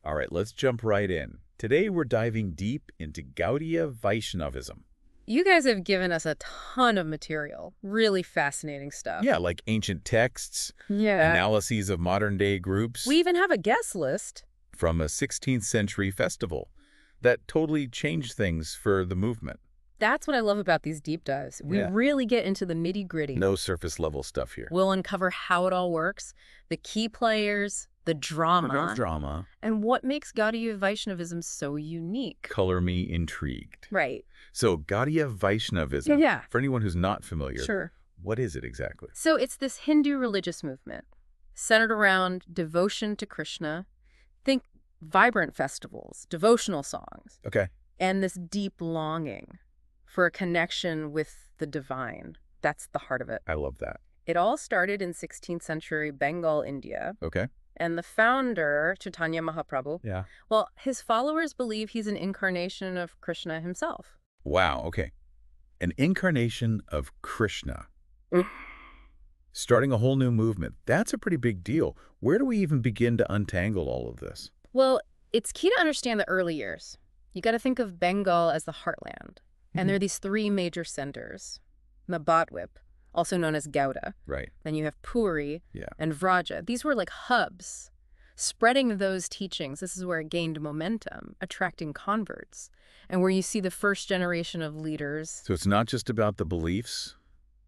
All right, let's jump right in. Today we're diving deep into Gaudiya Vaishnavism. You guys have given us a ton of material. Really fascinating stuff. Yeah, like ancient texts, Yeah. analyses of modern-day groups. We even have a guest list. From a 16th century festival that totally changed things for the movement. That's what I love about these deep dives. We really get into the nitty-gritty. No surface-level stuff here. We'll uncover how it all works, the key players, the drama, and what makes Gaudiya Vaishnavism so unique. Color me intrigued. Right. So Gaudiya Vaishnavism, Yeah. for anyone who's not familiar, Sure. what is it exactly? So it's this Hindu religious movement centered around devotion to Krishna. Think vibrant festivals, devotional songs, Okay. and this deep longing for a connection with the divine. That's the heart of it. I love that. It all started in 16th century Bengal, India. Okay. And the founder, Chaitanya Mahaprabhu, Yeah. well, his followers believe he's an incarnation of Krishna himself. Wow, okay. An incarnation of Krishna. Mm. Starting a whole new movement. That's a pretty big deal. Where do we even begin to untangle all of this? Well, it's key to understand the early years. You got to think of Bengal as the heartland. And there are these three major centers. Nabadwip, also known as Gauda. Right. Then you have Puri and Vraja. These were like hubs. Spreading those teachings, this is where it gained momentum, attracting converts, and where you see the first generation of leaders. So it's not just about the beliefs,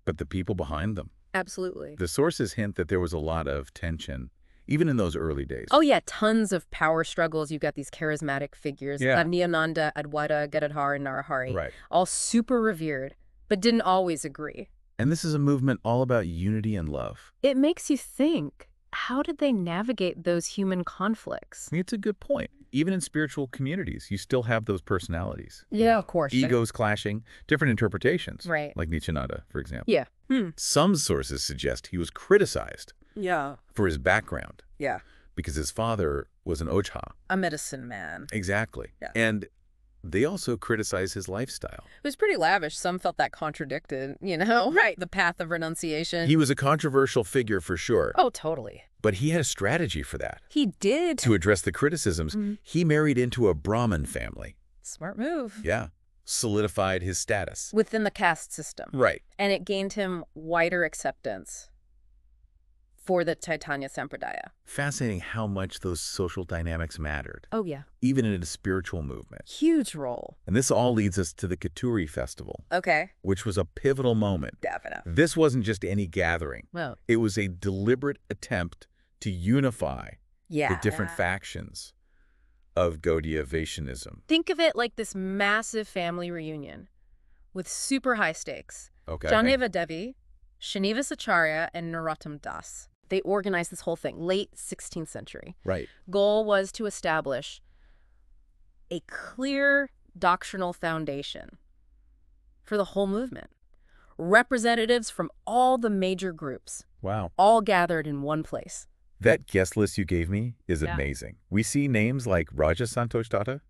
but the people behind them. Absolutely. The sources hint that there was a lot of tension, even in those early days. Oh, yeah, tons of power struggles. You've got these charismatic figures, Niyananda, Adwaita, Gadadhar, and Narahari, Right. all super revered, but didn't always agree. And this is a movement all about unity and love. It makes you think, how did they navigate those human conflicts? I mean, it's a good point. Even in spiritual communities, you still have those personalities. Yeah, of course. Egos clashing, different interpretations. Right. Like Nityananda, for example. Yeah. Some sources suggest he was criticized for his background. Yeah. Because his father was an Ojha. A medicine man. Exactly. Yeah. And they also criticize his lifestyle. It was pretty lavish. Some felt that contradicted, you know? Right. The path of renunciation. He was a controversial figure for sure. Oh, totally. But he had a strategy for that. He did. To address the criticisms, he married into a Brahmin family. Smart move. Yeah. Solidified his status. Within the caste system. Right. And it gained him wider acceptance for the Chaitanya Sampradaya. Fascinating how much those social dynamics mattered. Oh, yeah. Even in a spiritual movement. Huge role. And this all leads us to the Katuri Festival. Okay. Which was a pivotal moment. Definitely. This wasn't just any gathering. Well. It was a deliberate attempt to unify the different factions of Gaudiya Vaishnavism. Think of it like this massive family reunion with super high stakes. Okay. Janeva Devi, Srinivas Acharya, and Narottam Das. They organized this whole thing, late 16th century. Right. Goal was to establish a clear doctrinal foundation for the whole movement. Representatives from all the major groups. Wow. All gathered in one place. That guest list you gave me is amazing. We see names like Raja Santosh Datta.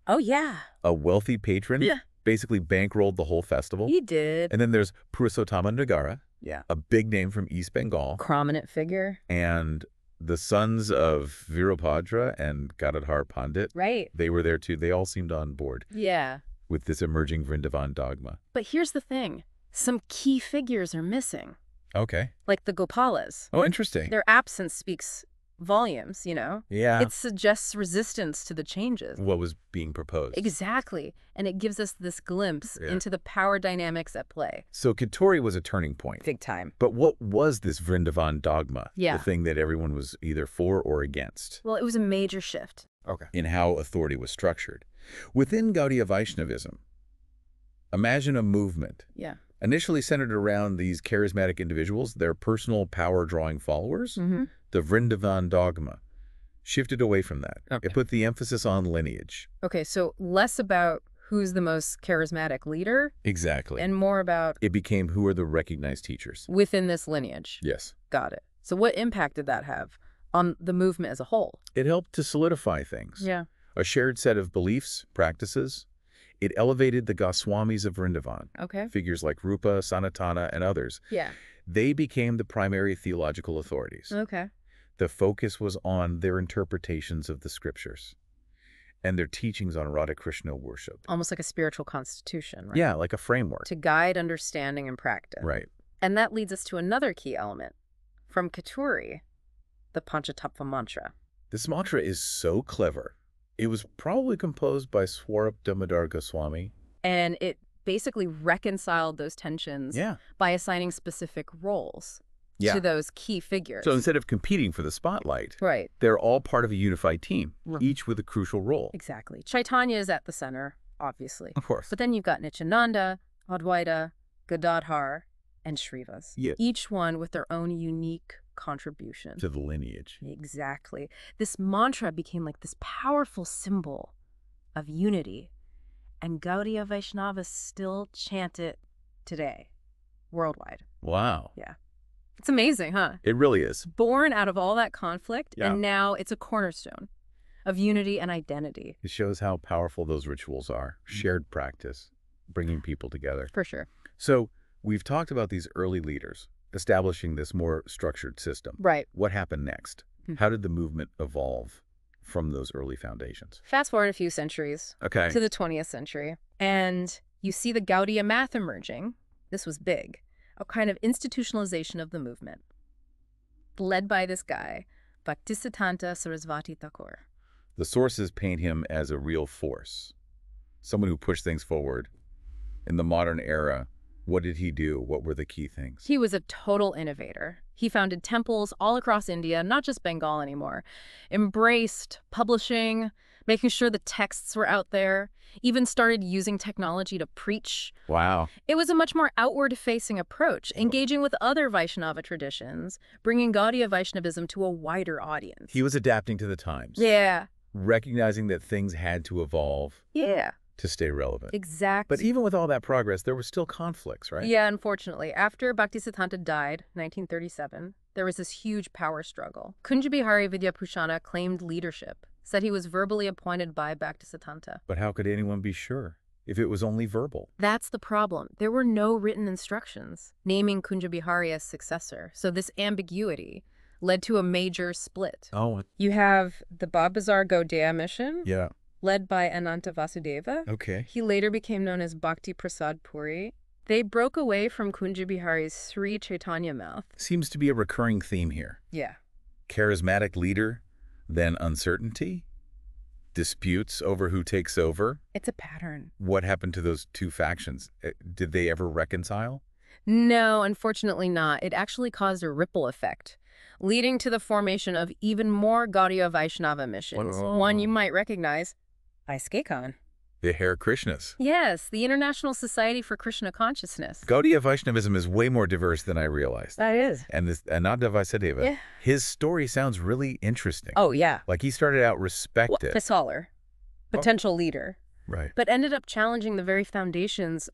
Oh, yeah. A wealthy patron. Yeah. Basically bankrolled the whole festival. He did. And then there's Purusottama Nagara. Yeah. A big name from East Bengal. Prominent figure. And the sons of Virabhadra and Gadadhar Pandit. Right. They were there too. They all seemed on board. Yeah. With this emerging Vrindavan dogma. But here's the thing. Some key figures are missing. Okay. Like the Gopalas. Oh, interesting. Their absence speaks volumes, you know? Yeah. It suggests resistance to the changes. What was being proposed. Exactly. And it gives us this glimpse into the power dynamics at play. So Katuri was a turning point. Big time. But what was this Vrindavan dogma? Yeah. The thing that everyone was either for or against? Well, it was a major shift. Okay. In how authority was structured. Within Gaudiya Vaishnavism, imagine a movement. Yeah. Initially centered around these charismatic individuals, their personal power-drawing followers. The Vrindavan dogma shifted away from that. Okay. It put the emphasis on lineage. Okay, so less about who's the most charismatic leader. Exactly. And more about it became who are the recognized teachers. Within this lineage. Yes. Got it. So what impact did that have on the movement as a whole? It helped to solidify things. Yeah. A shared set of beliefs, practices. It elevated the Goswamis of Vrindavan. Okay. Figures like Rupa, Sanatana, and others. Yeah. They became the primary theological authorities. Okay. The focus was on their interpretations of the scriptures and their teachings on Radha Krishna worship. Almost like a spiritual constitution, right? Yeah, like a framework. To guide understanding and practice. Right. And that leads us to another key element. From Katuri, the Panchatattva mantra. This mantra is so clever. It was probably composed by Swarup Damodar Goswami. And it basically reconciled those tensions by assigning specific roles to those key figures. So instead of competing for the spotlight, right, they're all part of a unified team, each with a crucial role. Exactly. Chaitanya is at the center, obviously. Of course. But then you've got Nityananda, Advaita, Gadadhar, and Shrivas. Yeah. Each one with their own unique contribution. To the lineage. Exactly. This mantra became like this powerful symbol of unity. And Gaudiya Vaishnavas still chant it today, worldwide. Wow. Yeah. It's amazing, huh? It really is. Born out of all that conflict, and now it's a cornerstone of unity and identity. It shows how powerful those rituals are. Shared practice, bringing people together. For sure. So we've talked about these early leaders establishing this more structured system. Right. What happened next? How did the movement evolve from those early foundations? Fast forward a few centuries to the 20th century, and you see the Gaudiya math emerging. This was big. A kind of institutionalization of the movement, led by this guy, Bhaktisiddhanta Sarasvati Thakur. The sources paint him as a real force, someone who pushed things forward. In the modern era, what did he do? What were the key things? He was a total innovator. He founded temples all across India, not just Bengal anymore, embraced publishing, making sure the texts were out there, even started using technology to preach. Wow. It was a much more outward-facing approach, engaging with other Vaishnava traditions, bringing Gaudiya Vaishnavism to a wider audience. He was adapting to the times. Yeah. Recognizing that things had to evolve. Yeah. To stay relevant. Exactly. But even with all that progress, there were still conflicts, right? Yeah, unfortunately. After Bhaktisiddhanta died, 1937, there was this huge power struggle. Kunja Bihari Vidyabhushana claimed leadership, said he was verbally appointed by Bhaktisiddhanta. But how could anyone be sure if it was only verbal? That's the problem. There were no written instructions naming Kunja Bihari as successor, so this ambiguity led to a major split. Oh. You have the Babazar Gaudiya mission. Yeah. Led by Ananta Vasudeva. Okay. He later became known as Bhakti Prasad Puri. They broke away from Kunja Bihari's Sri Chaitanya math. Seems to be a recurring theme here. Yeah. Charismatic leader, then uncertainty, disputes over who takes over. It's a pattern. What happened to those two factions? Did they ever reconcile? No, unfortunately not. It actually caused a ripple effect, leading to the formation of even more Gaudiya Vaishnava missions. One you might recognize, ISKCON. The Hare Krishnas. Yes, the International Society for Krishna Consciousness. Gaudiya Vaishnavism is way more diverse than I realized. That is. And this Ananta Vasudeva, his story sounds really interesting. Oh, yeah. Like he started out respected. Scholar, potential leader. Right. But ended up challenging the very foundations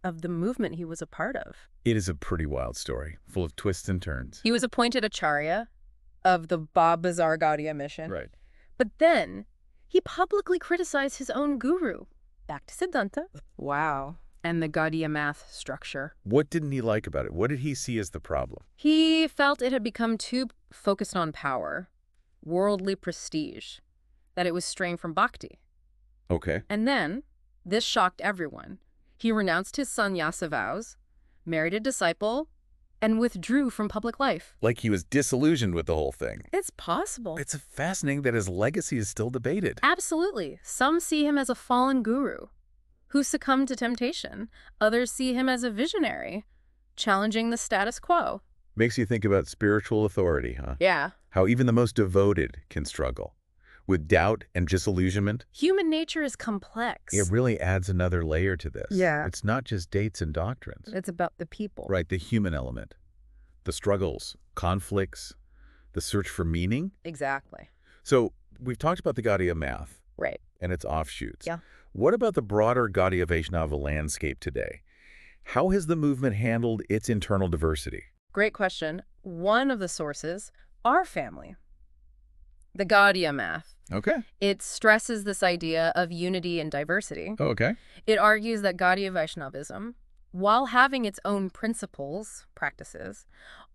of the movement he was a part of. It is a pretty wild story, full of twists and turns. He was appointed Acharya of the Babazar Gaudiya mission. Right. But then he publicly criticized his own guru, Bhaktisiddhanta. Wow. And the Gaudiya math structure. What didn't he like about it? What did he see as the problem? He felt it had become too focused on power, worldly prestige, that it was straying from bhakti. Okay. And then, this shocked everyone. He renounced his sannyasa vows, married a disciple, and withdrew from public life. Like he was disillusioned with the whole thing. It's possible. It's fascinating that his legacy is still debated. Absolutely. Some see him as a fallen guru who succumbed to temptation. Others see him as a visionary, challenging the status quo. Makes you think about spiritual authority, huh? Yeah. How even the most devoted can struggle with doubt and disillusionment. Human nature is complex. It really adds another layer to this. Yeah. It's not just dates and doctrines. It's about the people. Right, the human element. The struggles, conflicts, the search for meaning. Exactly. So we've talked about the Gaudiya math. Right. And its offshoots. Yeah. What about the broader Gaudiya Vaishnava landscape today? How has the movement handled its internal diversity? Great question. One of the sources, our family. The Gaudiya math. Okay. It stresses this idea of unity and diversity. Oh, okay. It argues that Gaudiya Vaishnavism, while having its own principles, practices,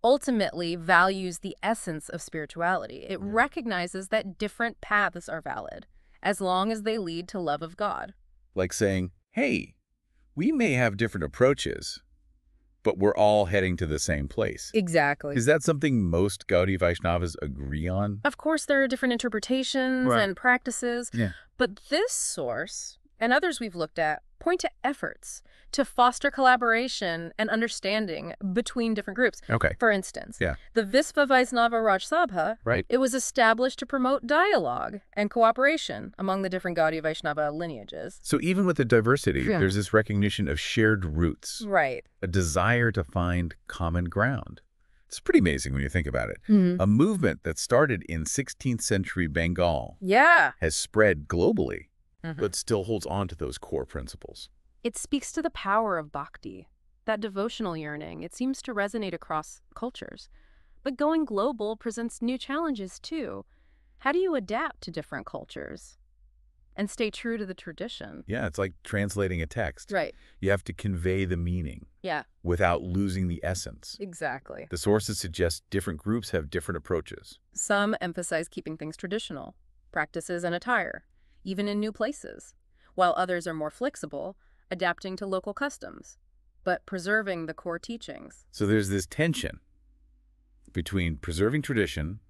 ultimately values the essence of spirituality. It recognizes that different paths are valid, as long as they lead to love of God. Like saying, hey, we may have different approaches, but we're all heading to the same place. Exactly. Is that something most Gaudiya Vaishnavas agree on? Of course, there are different interpretations and practices, but this source, and others we've looked at, point to efforts to foster collaboration and understanding between different groups. Okay. For instance, Yeah. the Visva Vaishnava Raj Sabha, it was established to promote dialogue and cooperation among the different Gaudiya Vaishnava lineages. So even with the diversity, there's this recognition of shared roots. Right. A desire to find common ground. It's pretty amazing when you think about it. A movement that started in 16th century Bengal has spread globally, but still holds on to those core principles. It speaks to the power of bhakti, that devotional yearning. It seems to resonate across cultures. But going global presents new challenges, too. How do you adapt to different cultures and stay true to the tradition? Yeah, it's like translating a text. Right. You have to convey the meaning without losing the essence. Exactly. The sources suggest different groups have different approaches. Some emphasize keeping things traditional, practices and attire, even in new places, while others are more flexible, adapting to local customs, but preserving the core teachings. So there's this tension between preserving tradition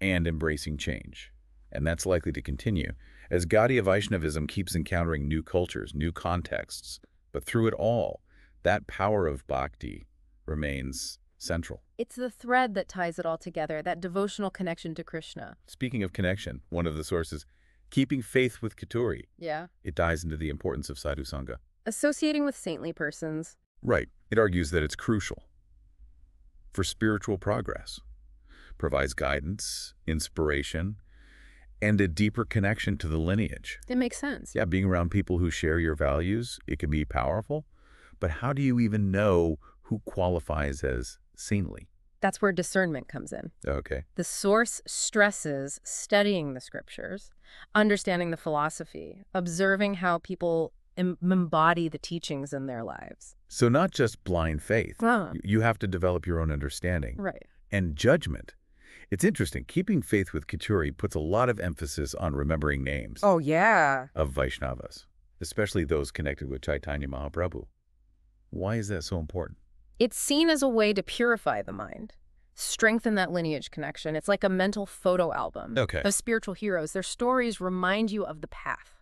and embracing change. And that's likely to continue as Gaudiya Vaishnavism keeps encountering new cultures, new contexts. But through it all, that power of bhakti remains central. It's the thread that ties it all together, that devotional connection to Krishna. Speaking of connection, one of the sources, keeping faith with Katuri. Yeah. It dives into the importance of sadhu sangha. Associating with saintly persons. Right. It argues that it's crucial for spiritual progress, provides guidance, inspiration, and a deeper connection to the lineage. It makes sense. Yeah, being around people who share your values, it can be powerful. But how do you even know who qualifies as saintly? That's where discernment comes in. Okay. The source stresses studying the scriptures, understanding the philosophy, observing how people embody the teachings in their lives. So not just blind faith. You have to develop your own understanding. Right. And judgment. It's interesting. Keeping faith with Katuri puts a lot of emphasis on remembering names. Oh, yeah. Of Vaishnavas, especially those connected with Chaitanya Mahaprabhu. Why is that so important? It's seen as a way to purify the mind, strengthen that lineage connection. It's like a mental photo album of spiritual heroes. Their stories remind you of the path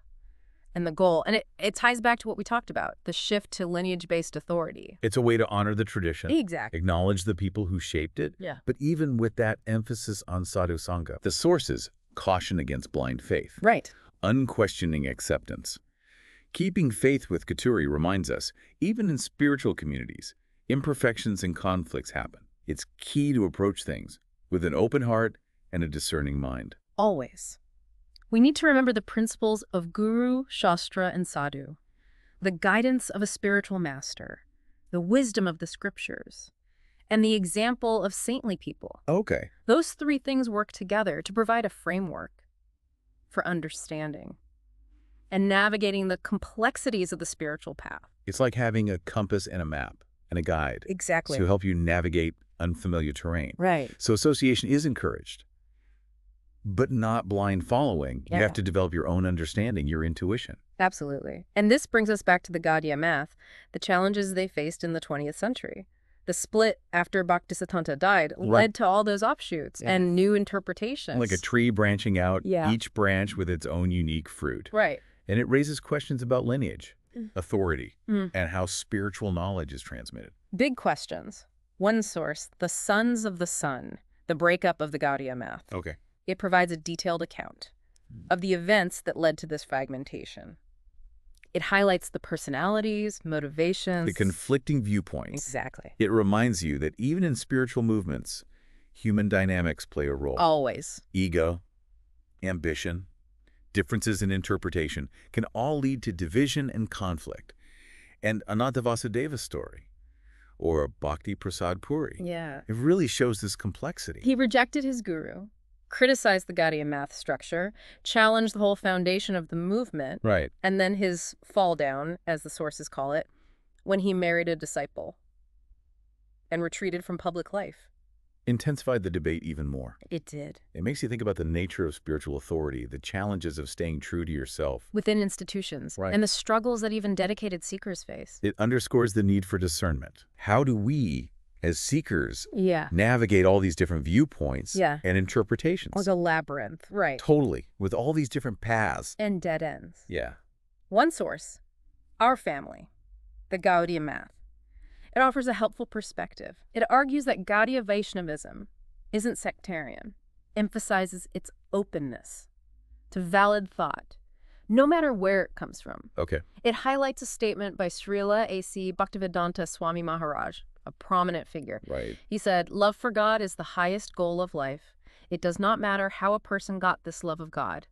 and the goal. And it ties back to what we talked about, the shift to lineage-based authority. It's a way to honor the tradition. Exactly. Acknowledge the people who shaped it. Yeah. But even with that emphasis on sadhu sangha, the sources caution against blind faith. Right. Unquestioning acceptance. Keeping faith with Katuri reminds us, even in spiritual communities, imperfections and conflicts happen. It's key to approach things with an open heart and a discerning mind. Always. We need to remember the principles of Guru, Shastra, and Sadhu, the guidance of a spiritual master, the wisdom of the scriptures, and the example of saintly people. Okay. Those three things work together to provide a framework for understanding and navigating the complexities of the spiritual path. It's like having a compass and a map and a guide. Exactly. To help you navigate unfamiliar terrain. Right. So association is encouraged, but not blind following. Yeah. You have to develop your own understanding, your intuition. Absolutely. And this brings us back to the Gaudiya math, the challenges they faced in the 20th century. The split after Bhaktisiddhanta died led to all those offshoots and new interpretations. Like a tree branching out, Yeah. each branch with its own unique fruit. Right. And it raises questions about lineage, authority, and how spiritual knowledge is transmitted. Big questions. One source, the Sons of the Sun, the breakup of the Gaudiya math. Okay. It provides a detailed account of the events that led to this fragmentation. It highlights the personalities, motivations. The conflicting viewpoints. Exactly. It reminds you that even in spiritual movements, human dynamics play a role. Always. Ego, ambition, differences in interpretation can all lead to division and conflict. And Ananta Vasudeva's story, or Bhakti Prasad Puri, Yeah. it really shows this complexity. He rejected his guru, criticized the Gaudiya math structure, challenged the whole foundation of the movement, Right. and then his fall down, as the sources call it, when he married a disciple. and retreated from public life. Intensified the debate even more. It did. It makes you think about the nature of spiritual authority, the challenges of staying true to yourself. Within institutions, Right. and the struggles that even dedicated seekers face. It underscores the need for discernment. How do we, as seekers, Yeah. navigate all these different viewpoints Yeah. and interpretations? Like a labyrinth, right. Totally. With all these different paths. And dead ends. Yeah. One source, our family, the Gaudiya math. It offers a helpful perspective. It argues that Gaudiya Vaishnavism isn't sectarian, emphasizes its openness to valid thought, no matter where it comes from. Okay. It highlights a statement by Srila A.C. Bhaktivedanta Swami Maharaj, a prominent figure. Right. He said, "Love for God is the highest goal of life. It does not matter how a person got this love of God.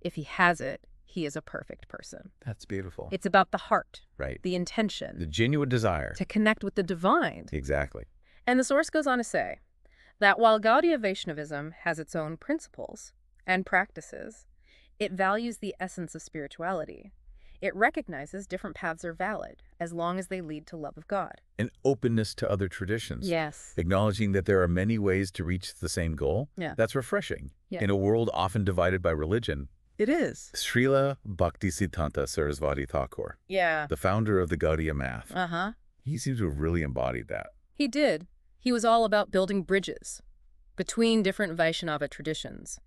If he has it, he is a perfect person." That's beautiful. It's about the heart, Right. the intention, The genuine desire. to connect with the divine. Exactly. And the source goes on to say that while Gaudiya Vaishnavism has its own principles and practices, it values the essence of spirituality. It recognizes different paths are valid as long as they lead to love of God. An openness to other traditions. Yes. Acknowledging that there are many ways to reach the same goal. Yeah. That's refreshing. Yeah. In a world often divided by religion. It is. Srila Bhaktisiddhanta Sarasvati Thakur, Yeah. the founder of the Gaudiya math, Uh-huh. he seems to have really embodied that. He did. He was all about building bridges between different Vaishnava traditions,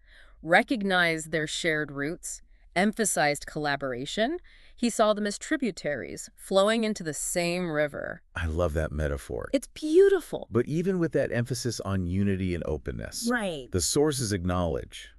recognized their shared roots, emphasized collaboration. He saw them as tributaries flowing into the same river. I love that metaphor. It's beautiful. But even with that emphasis on unity and openness, Right. the sources acknowledge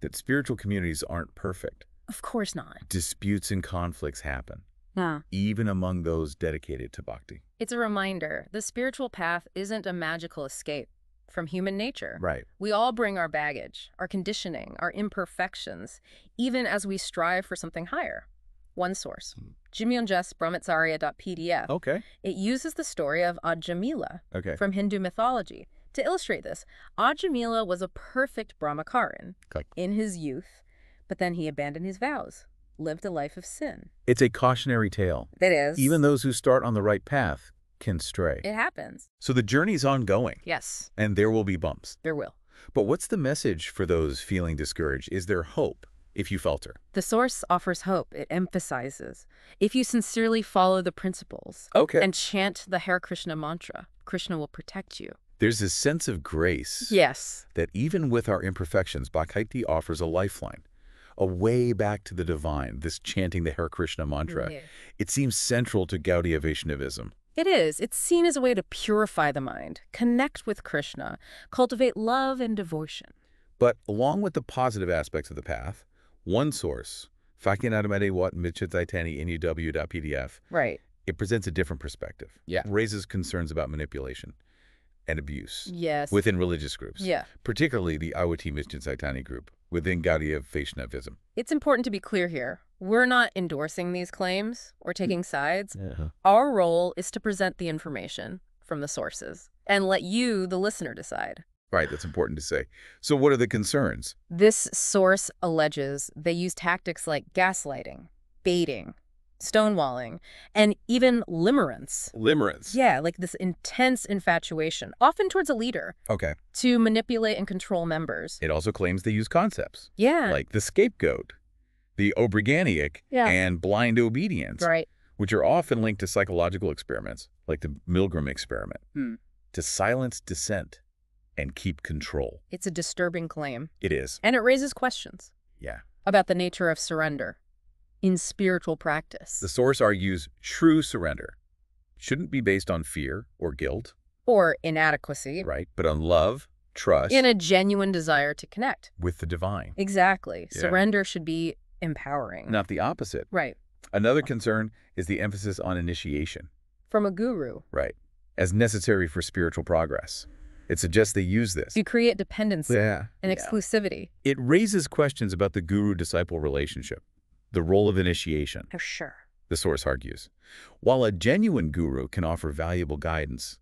that spiritual communities aren't perfect. Of course not. Disputes and conflicts happen, Yeah. even among those dedicated to bhakti. It's a reminder, the spiritual path isn't a magical escape from human nature. Right. We all bring our baggage, our conditioning, our imperfections, even as we strive for something higher. One source, Jimyonjas Brahmacharya.pdf. Okay. It uses the story of Ajamila Okay. from Hindu mythology. To illustrate this, Ajamila was a perfect Brahmacharin Okay. in his youth, but then he abandoned his vows, lived a life of sin. It's a cautionary tale. That is. Even those who start on the right path can stray. It happens. So the journey's ongoing, Yes, and there will be bumps. there will. But what's the message for those feeling discouraged? Is there hope if you falter? The source offers hope. It emphasizes, if you sincerely follow the principles Okay. and chant the Hare Krishna mantra, Krishna will protect you. There's this sense of grace Yes. that even with our imperfections, Bhakti offers a lifeline, a way back to the divine, this chanting the Hare Krishna mantra. Yeah. It seems central to Gaudiya Vaishnavism. It is. It's seen as a way to purify the mind, connect with Krishna, cultivate love and devotion. But along with the positive aspects of the path, one source, Fakyanadamadewat.pdf, Right. it presents a different perspective. Yeah. Raises concerns about manipulation and abuse Yes. within religious groups, Yeah. particularly the Awati Chaitanya group within Gaudiya Vaishnavism. It's important to be clear here. We're not endorsing these claims or taking sides. Yeah. Our role is to present the information from the sources and let you, the listener, decide. Right, that's important to say. So what are the concerns? This source alleges they use tactics like gaslighting, baiting, stonewalling, and even limerence. Limerence. Yeah, like this intense infatuation, often towards a leader, Okay. to manipulate and control members. It also claims they use concepts Yeah. like the scapegoat, the obriganic, Yeah. and blind obedience, Right. which are often linked to psychological experiments, like the Milgram experiment, to silence dissent and keep control. It's a disturbing claim. It is. And it raises questions Yeah. about the nature of surrender in spiritual practice. The source argues true surrender shouldn't be based on fear or guilt, Or inadequacy. right? But on love, trust, In a genuine desire to connect. with the divine. Exactly. Yeah. Surrender should be empowering. Not the opposite. Right. Another concern is the emphasis on initiation, From a guru. right, as necessary for spiritual progress. It suggests they use this. You create dependency Yeah. and exclusivity. It raises questions about the guru-disciple relationship, the role of initiation, Oh, sure. the source argues. While a genuine guru can offer valuable guidance,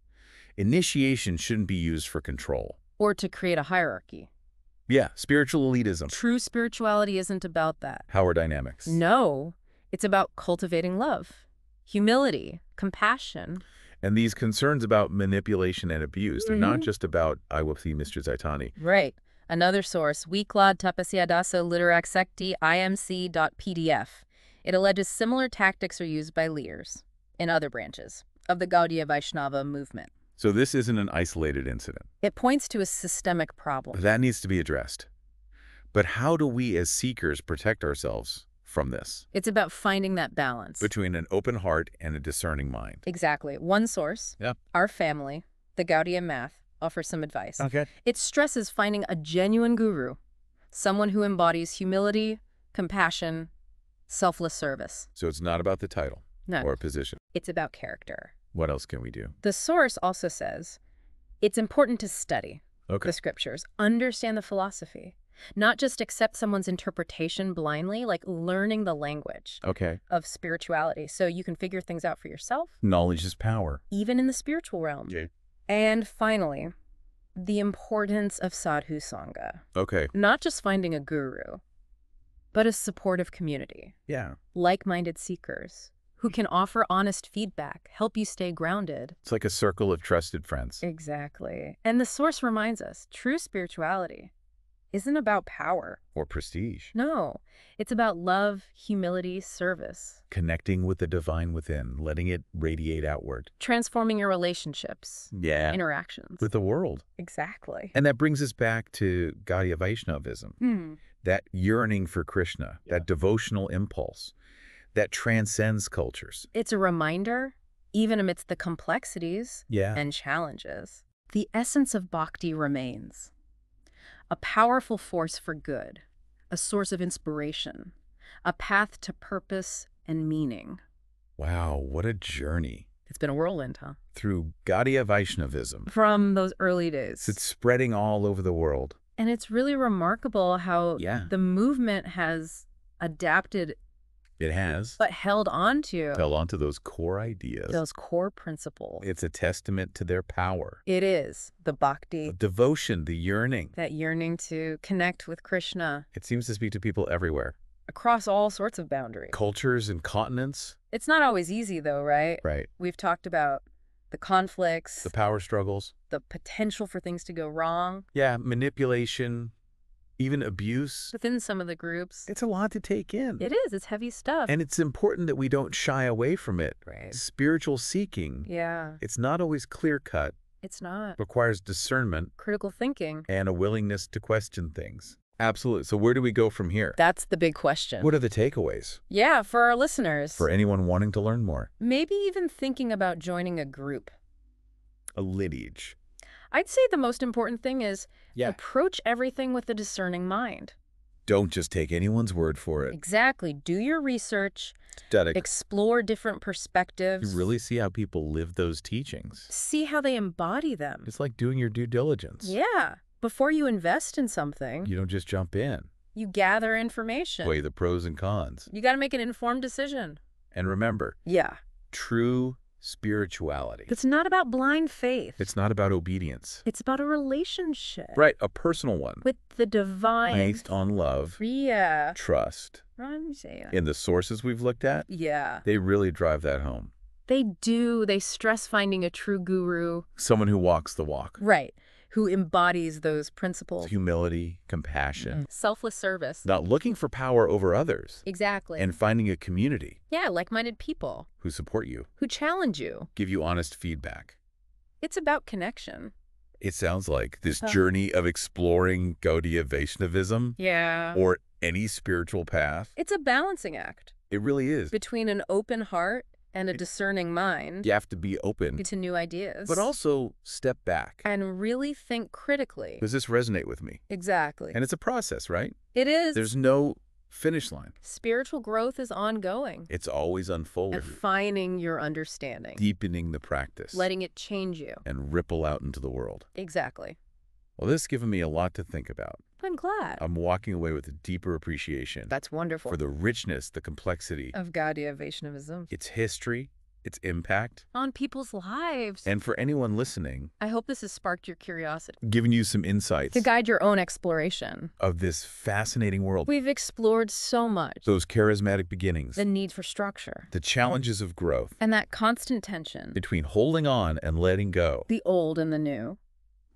initiation shouldn't be used for control. Or to create a hierarchy. Yeah, spiritual elitism, True spirituality isn't about that. power dynamics. No, it's about cultivating love, humility, compassion. And these concerns about manipulation and abuse, they're not just about I will see Mr. Zaitani. Right. Another source, Wiklad Tapasya Dasa Literak Sekti imc.pdf. It alleges similar tactics are used by leaders in other branches of the Gaudiya Vaishnava movement. So this isn't an isolated incident. It points to a systemic problem. That needs to be addressed. But how do we as seekers protect ourselves from this? It's about finding that balance Between an open heart and a discerning mind. Exactly. One source, our family, the Gaudiya Math, offers some advice. Okay. It stresses finding a genuine guru, someone who embodies humility, compassion, selfless service. So it's not about the title No. or position. It's about character. What else can we do? The source also says it's important to study Okay. the scriptures, understand the philosophy, not just accept someone's interpretation blindly, like learning the language Okay. of spirituality so you can figure things out for yourself, Knowledge is power. even in the spiritual realm. Yeah. And finally, the importance of sadhu sangha. Okay. Not just finding a guru, but a supportive community, Yeah. like-minded seekers who can offer honest feedback, help you stay grounded. It's like a circle of trusted friends. Exactly. And the source reminds us, true spirituality isn't about power. Or prestige. No, it's about love, humility, service. Connecting with the divine within, letting it radiate outward. Transforming your relationships, Yeah. interactions. With the world. Exactly. And that brings us back to Gaudiya Vaishnavism. That yearning for Krishna, that devotional impulse, that transcends cultures. It's a reminder, even amidst the complexities Yeah. and challenges, the essence of bhakti remains. A powerful force for good, a source of inspiration, a path to purpose and meaning. Wow, what a journey. It's been a whirlwind, huh? Through Gaudiya Vaishnavism. From those early days. It's spreading all over the world. And it's really remarkable how Yeah. the movement has adapted It has. but held on to Held on to those core ideas. those core principles. It's a testament to their power. It is the bhakti, Devotion, the yearning. that yearning to connect with Krishna It seems to speak to people everywhere. across all sorts of boundaries. Cultures and continents. It's not always easy, though, right? Right. We've talked about the conflicts, The power struggles. the potential for things to go wrong Yeah, manipulation, even abuse. within some of the groups. It's a lot to take in. It is. It's heavy stuff. And it's important that we don't shy away from it. Right. Spiritual seeking, Yeah, it's not always clear-cut, it's not. requires discernment Critical thinking. and a willingness to question things. Absolutely. So where do we go from here? That's the big question. What are the takeaways Yeah, for our listeners. for anyone wanting to learn more? Maybe even thinking about joining a group. A lineage. I'd say the most important thing is Yeah. approach everything with a discerning mind. Don't just take anyone's word for it. Exactly. Do your research, Study. explore different perspectives. You really see how people live those teachings. See how they embody them. It's like doing your due diligence. Yeah. Before you invest in something, You don't just jump in. you gather information. Weigh the pros and cons. You got to make an informed decision. And remember, Yeah. true spirituality. It's not about blind faith. It's not about obedience. It's about a relationship. Right, a personal one. With the divine. Based on love, Yeah. trust. I'm saying. In the sources we've looked at, Yeah. they really drive that home. They do. They stress finding a true guru. Someone who walks the walk. Right. Who embodies those principles. Humility, compassion. Selfless service. Not looking for power over others. Exactly. And finding a community yeah, like-minded people who support you, who challenge you. give you honest feedback. It's about connection. It sounds like this journey of exploring Gaudiya Vaishnavism Yeah. or any spiritual path, It's a balancing act it really is. between an open heart and a discerning mind You have to be open, to new ideas. but also step back. and really think critically. Does this resonate with me? Exactly. And it's a process, right? It is. There's no finish line. Spiritual growth is ongoing. It's always unfolding, Refining your understanding. deepening the practice, Letting it change you. and ripple out into the world. Exactly. Well, this has given me a lot to think about. I'm glad. I'm walking away with a deeper appreciation That's wonderful. for the richness, the complexity, Of Gaudiya Vaishnavism. its history, its impact on people's lives. and for anyone listening, I hope this has sparked your curiosity giving you some insights to guide your own exploration of this fascinating world. We've explored so much. Those charismatic beginnings, The need for structure, the challenges of growth, and that constant tension between holding on and letting go. the old and the new.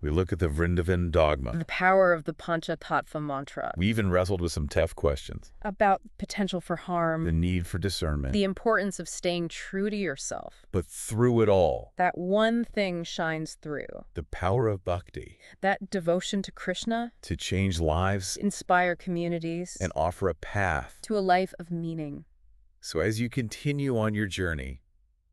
We look at the Vrindavan dogma. The power of the Panchatattva mantra. We even wrestled with some tough questions. About potential for harm. The need for discernment. The importance of staying true to yourself. But through it all, that one thing shines through. The power of bhakti. That devotion to Krishna. To change lives. Inspire communities. And offer a path. To a life of meaning. So as you continue on your journey,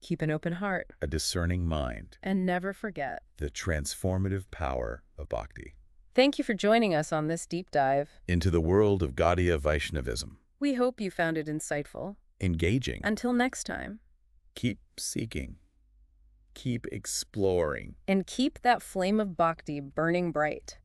keep an open heart, a discerning mind, and never forget the transformative power of bhakti. Thank you for joining us on this deep dive into the world of Gaudiya Vaishnavism. We hope you found it insightful, engaging. Until next time, keep seeking, keep exploring, and keep that flame of bhakti burning bright.